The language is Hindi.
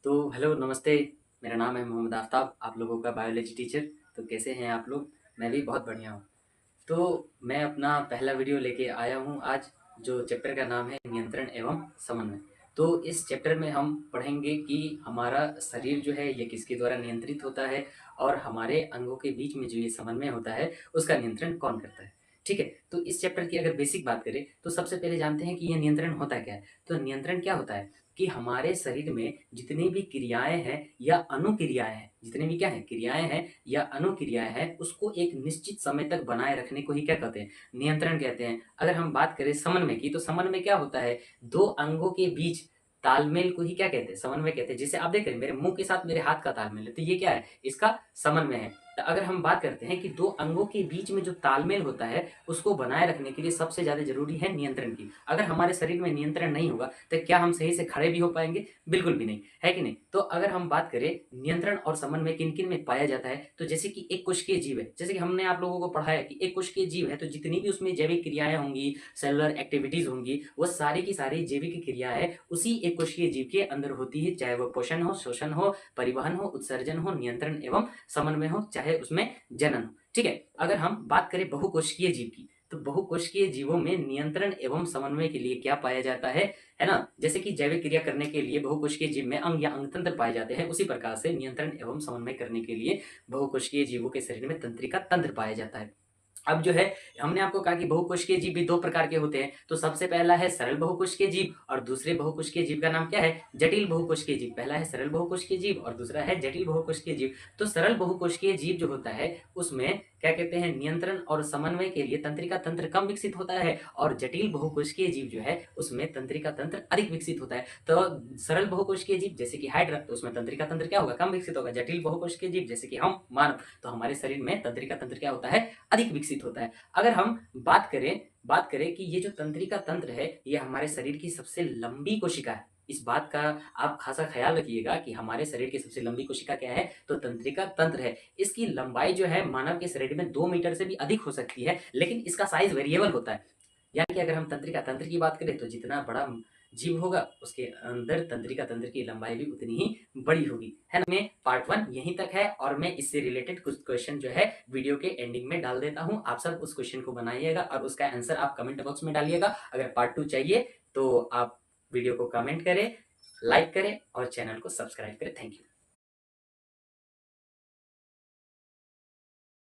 तो हेलो नमस्ते, मेरा नाम है मोहम्मद आफ्ताब, आप लोगों का बायोलॉजी टीचर। तो कैसे हैं आप लोग? मैं भी बहुत बढ़िया हूँ। तो मैं अपना पहला वीडियो लेके आया हूँ आज, जो चैप्टर का नाम है नियंत्रण एवं समन्वय। तो इस चैप्टर में हम पढ़ेंगे कि हमारा शरीर जो है ये किसके द्वारा नियंत्रित होता है और हमारे अंगों के बीच में जो ये समन्वय होता है उसका नियंत्रण कौन करता है। ठीक है, तो इस चैप्टर की अगर बेसिक बात करें तो सबसे पहले जानते हैं कि ये नियंत्रण होता क्या है। तो नियंत्रण क्या होता है कि हमारे शरीर में जितनी भी क्रियाएं हैं या अनुक्रियाएं हैं, जितनी भी क्या है क्रियाएं हैं या अनुक्रियाएं हैं, उसको एक निश्चित समय तक बनाए रखने को ही क्या कहते हैं, नियंत्रण कहते हैं। अगर हम बात करें समन्वय की, तो समन्वय क्या होता है, दो अंगों के बीच तालमेल को ही क्या कहते हैं, समन्वय कहते हैं। जैसे आप देख रहे हैं मेरे मुंह के साथ मेरे हाथ का तालमेल है, तो ये क्या है, इसका समन्वय है। तो अगर हम बात करते हैं कि दो अंगों के बीच में जो तालमेल होता है उसको बनाए रखने के लिए सबसे ज्यादा जरूरी है नियंत्रण की। अगर हमारे शरीर में नियंत्रण नहीं होगा तो क्या हम सही से खड़े भी हो पाएंगे? बिल्कुल भी नहीं, है कि नहीं। तो अगर हम बात करें नियंत्रण और समन्वय किन किन में पाया जाता है, तो जैसे कि एक कोशिकीय जीव है, जैसे कि हमने आप लोगों को पढ़ाया कि एक कोशिकीय जीव है, तो जितनी भी उसमें जैविक क्रियाएं होंगी, सेलुलर एक्टिविटीज होंगी, वो सारी की सारी जैविक क्रियाएं उसी एक कोशिकीय जीव के अंदर होती है, चाहे वो पोषण हो, शोषण हो, परिवहन हो, उत्सर्जन हो, नियंत्रण एवं समन्वय हो, चाहे उसमें जनन हो। ठीक है, अगर हम बात करें बहुकोशिकीय जीव की, तो बहुकोशिकीय जीवों में नियंत्रण एवं समन्वय के लिए क्या पाया जाता है ना। जैसे कि जैविक क्रिया करने के लिए बहुकोशिकीय जीव में अंग या अंगतंत्र पाए जाते हैं, उसी प्रकार से नियंत्रण एवं समन्वय करने के लिए बहुकोशिकीय जीवों के शरीर में तंत्रिका तंत्र पाया जाता है। अब जो है, हमने आपको कहा कि बहुकोशिकीय जीव भी दो प्रकार के होते हैं। तो सबसे पहला है सरल बहुकोशिकीय जीव और दूसरे बहुकोशिकीय जीव का नाम क्या है, जटिल बहुकोशिकीय जीव। पहला है सरल बहुकोशिकीय जीव और दूसरा है जटिल बहुकोशिकीय जीव। तो सरल बहुकोशिकीय जीव जो होता है उसमें क्या कहते हैं, नियंत्रण और समन्वय के लिए तंत्रिका तंत्र कम विकसित होता है, और जटिल बहुकोशिकीय जीव जो है उसमें तंत्रिका तंत्र अधिक विकसित होता है। तो सरल बहुकोशिकीय जीव जैसे कि हाइड्रा, तो उसमें तंत्रिका तंत्र क्या होगा, कम विकसित होगा। जटिल बहुकोशिकीय जीव जैसे कि हम मानव, तो हमारे शरीर में तंत्रिका तंत्र क्या होता है, अधिक विकसित होता है। अगर हम बात करें कि ये जो तंत्रिका तंत्र है ये हमारे शरीर की सबसे लंबी कोशिका है। इस बात का आप खासा ख्याल रखिएगा कि हमारे शरीर की सबसे लंबी कोशिका क्या है, तो तंत्रिका तंत्र है। इसकी लंबाई जो है मानव के शरीर में 2 मीटर से भी अधिक हो सकती है, लेकिन इसका साइज वेरिएबल होता है। यानी कि अगर हम तंत्रिका तंत्र की बात करें तो जितना बड़ा जीव होगा उसके अंदर तंत्रिका तंत्र की लंबाई भी उतनी ही बड़ी होगी, है ना। मैं पार्ट 1 यहीं तक है, और मैं इससे रिलेटेड कुछ क्वेश्चन जो है वीडियो के एंडिंग में डाल देता हूं। आप सब उस क्वेश्चन को बनाइएगा और उसका आंसर आप कमेंट बॉक्स में डालिएगा। अगर पार्ट 2 चाहिए तो आप वीडियो को कमेंट करें, लाइक करें और चैनल को सब्सक्राइब करें। Thank you.